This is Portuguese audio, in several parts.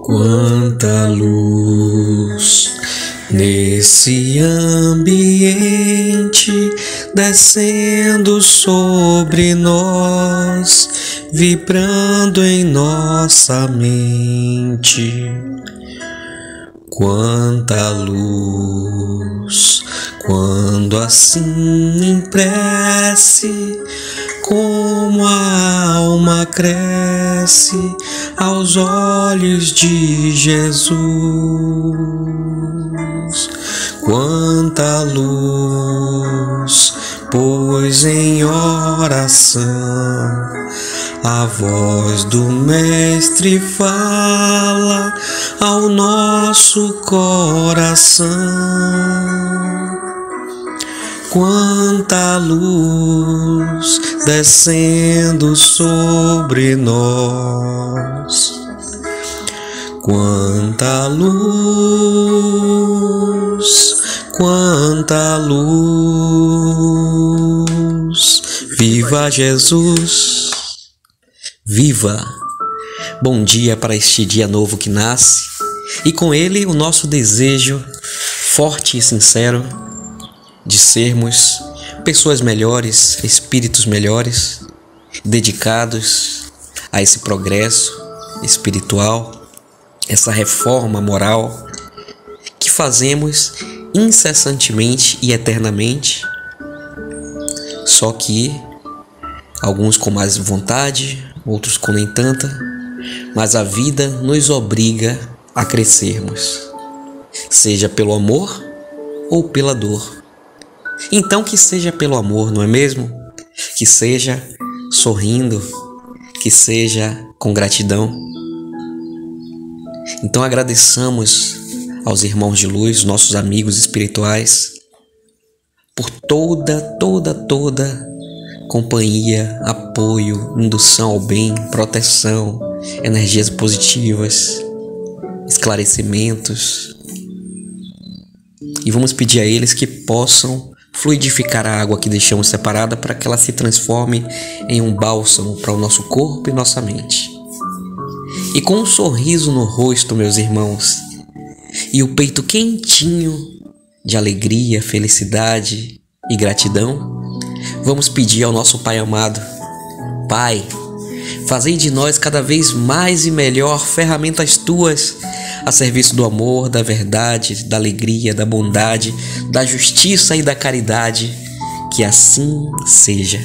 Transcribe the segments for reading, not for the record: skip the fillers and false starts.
Quanta luz nesse ambiente descendo sobre nós, vibrando em nossa mente. Quanta luz, quando assim em prece, como a alma cresce aos olhos de Jesus. Quanta luz, pois em oração a voz do Mestre fala ao nosso coração. Quanta luz descendo sobre nós. Quanta luz, quanta luz. Viva Jesus! Viva! Bom dia para este dia novo que nasce, e com ele o nosso desejo forte e sincero de sermos pessoas melhores, espíritos melhores, dedicados a esse progresso espiritual, essa reforma moral que fazemos incessantemente e eternamente, só que alguns com mais vontade, outros com nem tanta, mas a vida nos obriga a crescermos, seja pelo amor ou pela dor. Então que seja pelo amor, não é mesmo? Que seja sorrindo, que seja com gratidão. Então agradeçamos aos irmãos de luz, nossos amigos espirituais, por toda companhia, apoio, indução ao bem, proteção, energias positivas, esclarecimentos. E vamos pedir a eles que possam fluidificar a água que deixamos separada para que ela se transforme em um bálsamo para o nosso corpo e nossa mente. E com um sorriso no rosto, meus irmãos, e o peito quentinho de alegria, felicidade e gratidão, vamos pedir ao nosso Pai amado: Pai, fazei de nós cada vez mais e melhor ferramentas tuas a serviço do amor, da verdade, da alegria, da bondade, da justiça e da caridade. Que assim seja.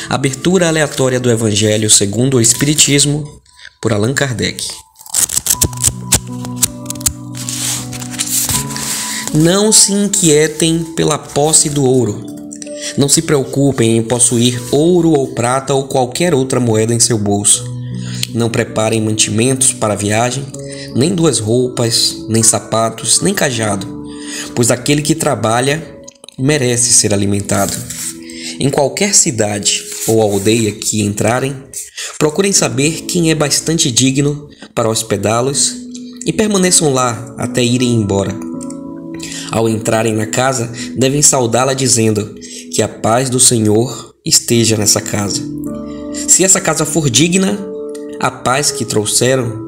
Abertura aleatória do Evangelho segundo o Espiritismo, por Allan Kardec. Não se inquietem pela posse do ouro. Não se preocupem em possuir ouro ou prata ou qualquer outra moeda em seu bolso. Não preparem mantimentos para a viagem, nem duas roupas, nem sapatos, nem cajado, pois aquele que trabalha merece ser alimentado. Em qualquer cidade ou aldeia que entrarem, procurem saber quem é bastante digno para hospedá-los e permaneçam lá até irem embora. Ao entrarem na casa, devem saudá-la dizendo que a paz do Senhor esteja nessa casa. Se essa casa for digna, a paz que trouxeram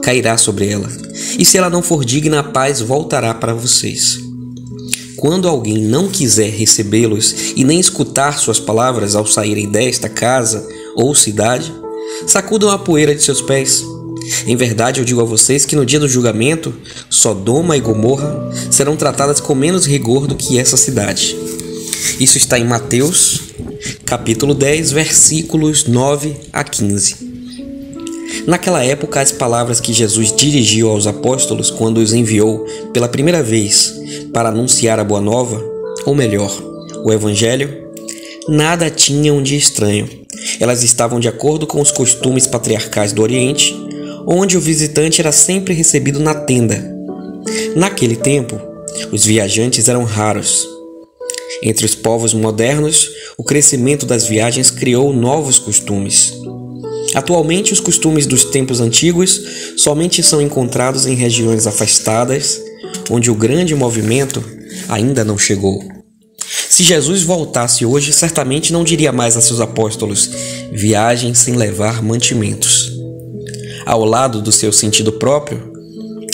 cairá sobre ela. E se ela não for digna, a paz voltará para vocês. Quando alguém não quiser recebê-los e nem escutar suas palavras ao saírem desta casa ou cidade, sacudam a poeira de seus pés. Em verdade, eu digo a vocês que no dia do julgamento, Sodoma e Gomorra serão tratadas com menos rigor do que essa cidade. Isso está em Mateus, capítulo 10, versículos 9 a 15. Naquela época, as palavras que Jesus dirigiu aos apóstolos quando os enviou pela primeira vez para anunciar a Boa Nova, ou melhor, o Evangelho, nada tinham de estranho. Elas estavam de acordo com os costumes patriarcais do Oriente, onde o visitante era sempre recebido na tenda. Naquele tempo, os viajantes eram raros. Entre os povos modernos, o crescimento das viagens criou novos costumes. Atualmente, os costumes dos tempos antigos somente são encontrados em regiões afastadas, onde o grande movimento ainda não chegou. Se Jesus voltasse hoje, certamente não diria mais a seus apóstolos: viajem sem levar mantimentos. ao lado do seu sentido próprio,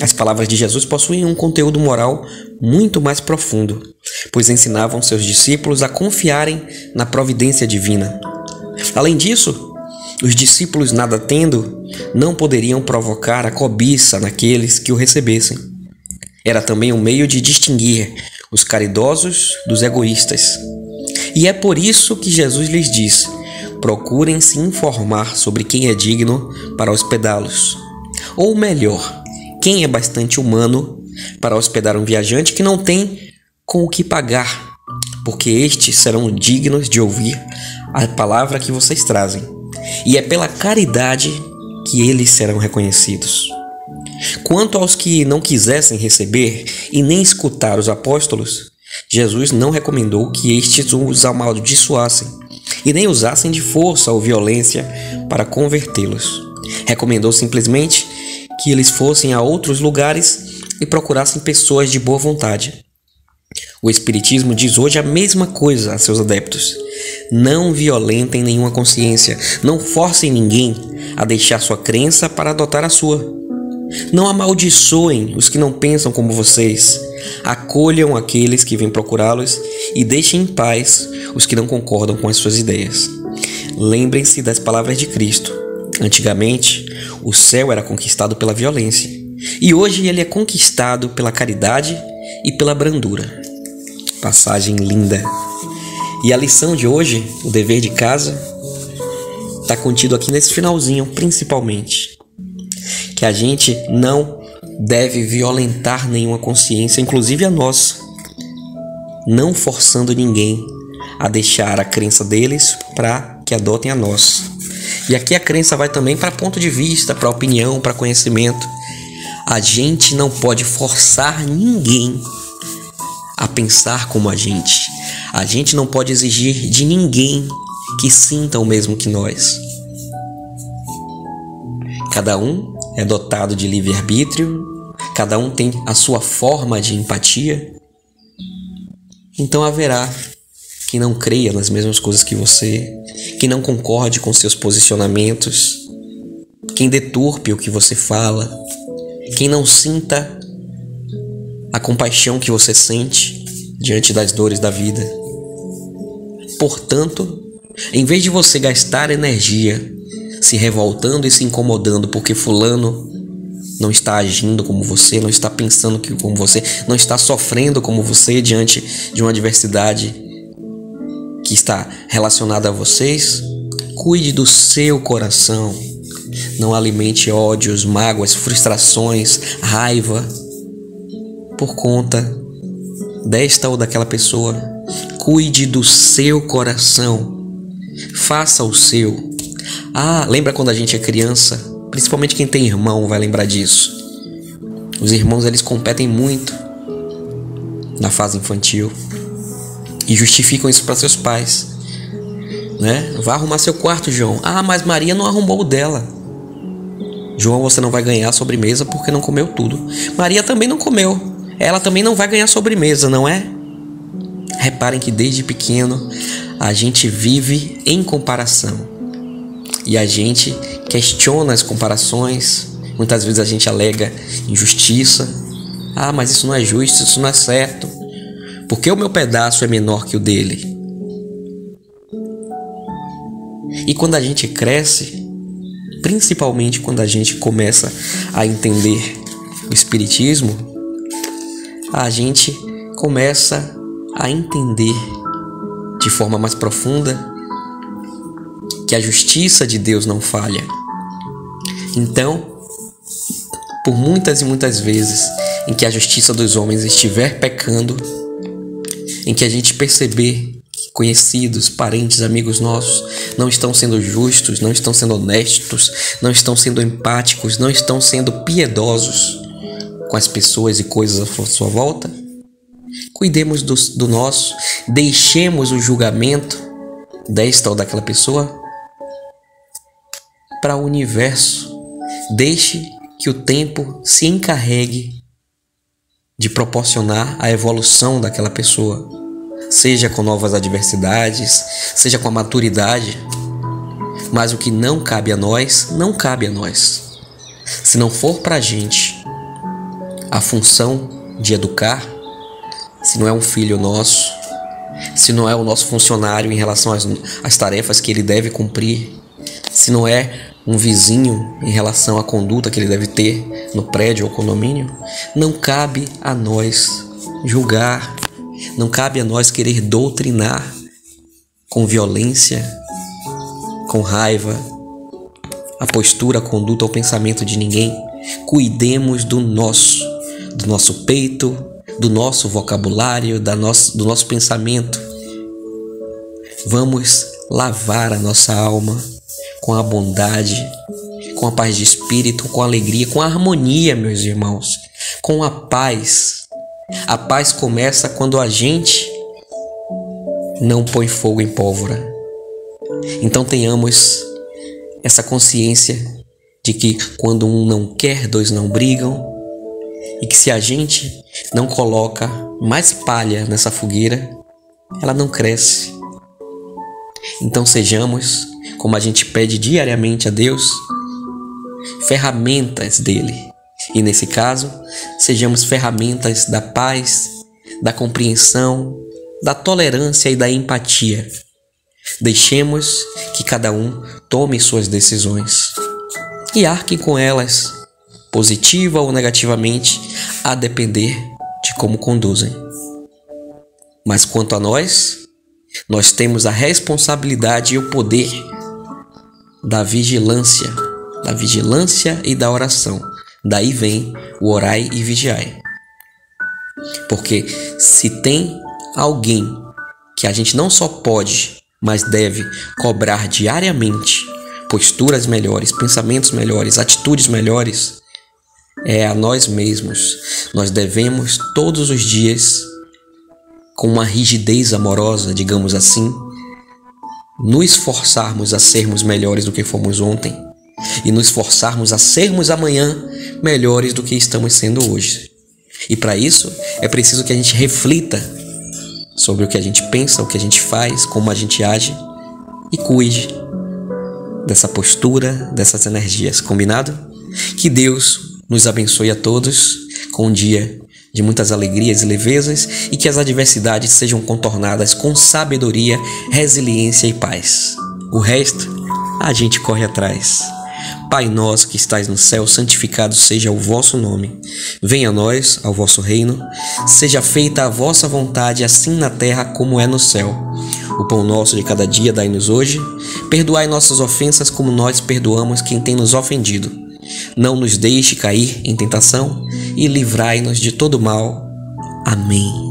as palavras de Jesus possuem um conteúdo moral muito mais profundo, pois ensinavam seus discípulos a confiarem na providência divina. Além disso, os discípulos, nada tendo, não poderiam provocar a cobiça naqueles que o recebessem. Era também um meio de distinguir os caridosos dos egoístas. E é por isso que Jesus lhes diz: procurem se informar sobre quem é digno para hospedá-los. Ou melhor, quem é bastante humano para hospedar um viajante que não tem com o que pagar, porque estes serão dignos de ouvir a palavra que vocês trazem. E é pela caridade que eles serão reconhecidos. Quanto aos que não quisessem receber e nem escutar os apóstolos, Jesus não recomendou que estes os amaldiçoassem e nem usassem de força ou violência para convertê-los. Recomendou simplesmente que eles fossem a outros lugares e procurassem pessoas de boa vontade. O Espiritismo diz hoje a mesma coisa a seus adeptos. Não violentem nenhuma consciência, não forcem ninguém a deixar sua crença para adotar a sua. Não amaldiçoem os que não pensam como vocês. Acolham aqueles que vêm procurá-los e deixem em paz os que não concordam com as suas ideias. Lembrem-se das palavras de Cristo. Antigamente, o céu era conquistado pela violência, e hoje ele é conquistado pela caridade e pela brandura. Passagem linda. E a lição de hoje, o dever de casa, está contido aqui nesse finalzinho, principalmente. Que a gente não deve violentar nenhuma consciência, inclusive a nossa, não forçando ninguém a deixar a crença deles para que adotem a nossa. E aqui a crença vai também para ponto de vista, para opinião, para conhecimento. A gente não pode forçar ninguém a pensar como a gente. A gente não pode exigir de ninguém que sinta o mesmo que nós. Cada um é dotado de livre-arbítrio, cada um tem a sua forma de empatia. Então haverá quem não creia nas mesmas coisas que você, quem não concorde com seus posicionamentos, quem deturpe o que você fala, quem não sinta a compaixão que você sente diante das dores da vida. Portanto, em vez de você gastar energia se revoltando e se incomodando porque fulano não está agindo como você, não está pensando como você, não está sofrendo como você diante de uma adversidade que está relacionada a vocês, cuide do seu coração. Não alimente ódios, mágoas, frustrações, raiva por conta desta ou daquela pessoa. Cuide do seu coração. Faça o seu. Lembra quando a gente é criança? Principalmente quem tem irmão vai lembrar disso. Os irmãos, eles competem muito na fase infantil e justificam isso para seus pais, né? Vá arrumar seu quarto, João. Mas Maria não arrumou o dela. João, você não vai ganhar a sobremesa porque não comeu tudo. Maria também não comeu. Ela também não vai ganhar sobremesa, não é? Reparem que desde pequeno a gente vive em comparação. E a gente questiona as comparações. Muitas vezes a gente alega injustiça. Mas isso não é justo, isso não é certo. Por que o meu pedaço é menor que o dele? E quando a gente cresce, principalmente quando a gente começa a entender o Espiritismo, a gente começa a entender de forma mais profunda que a justiça de Deus não falha. Então, por muitas e muitas vezes em que a justiça dos homens estiver pecando, em que a gente perceber que conhecidos, parentes, amigos nossos não estão sendo justos, não estão sendo honestos, não estão sendo empáticos, não estão sendo piedosos com as pessoas e coisas à sua volta, cuidemos do nosso, deixemos o julgamento desta ou daquela pessoa para o universo. Deixe que o tempo se encarregue de proporcionar a evolução daquela pessoa, seja com novas adversidades, seja com a maturidade. Mas o que não cabe a nós, não cabe a nós. Se não for para a gente a função de educar, se não é um filho nosso, se não é o nosso funcionário em relação às tarefas que ele deve cumprir, se não é um vizinho em relação à conduta que ele deve ter no prédio ou condomínio, não cabe a nós julgar, não cabe a nós querer doutrinar com violência, com raiva, a postura, a conduta ou pensamento de ninguém. Cuidemos do nosso peito, do nosso vocabulário, do nosso pensamento. Vamos lavar a nossa alma com a bondade, com a paz de espírito, com a alegria, com a harmonia, meus irmãos, com a paz. A paz começa quando a gente não põe fogo em pólvora. Então tenhamos essa consciência de que quando um não quer, dois não brigam, e que se a gente não coloca mais palha nessa fogueira, ela não cresce. Então sejamos, como a gente pede diariamente a Deus, ferramentas dele. E nesse caso, sejamos ferramentas da paz, da compreensão, da tolerância e da empatia. Deixemos que cada um tome suas decisões e arque com elas, positiva ou negativamente, a depender de como conduzem. Mas quanto a nós temos a responsabilidade e o poder da vigilância e da oração. Daí vem o orai e vigiai. Porque se tem alguém que a gente não só pode, mas deve cobrar diariamente posturas melhores, pensamentos melhores, atitudes melhores, é a nós mesmos. Nós devemos todos os dias, com uma rigidez amorosa, digamos assim, nos esforçarmos a sermos melhores do que fomos ontem e nos esforçarmos a sermos amanhã melhores do que estamos sendo hoje. E para isso é preciso que a gente reflita sobre o que a gente pensa, o que a gente faz, como a gente age e cuide dessa postura, dessas energias. Combinado? Que Deus nos abençoe a todos com um dia de muitas alegrias e levezas e que as adversidades sejam contornadas com sabedoria, resiliência e paz. O resto, a gente corre atrás. Pai nosso que estais no céu, santificado seja o vosso nome. Venha a nós, ao vosso reino. Seja feita a vossa vontade, assim na terra como é no céu. O pão nosso de cada dia dai-nos hoje. Perdoai nossas ofensas como nós perdoamos quem tem nos ofendido. Não nos deixe cair em tentação e livrai-nos de todo mal. Amém.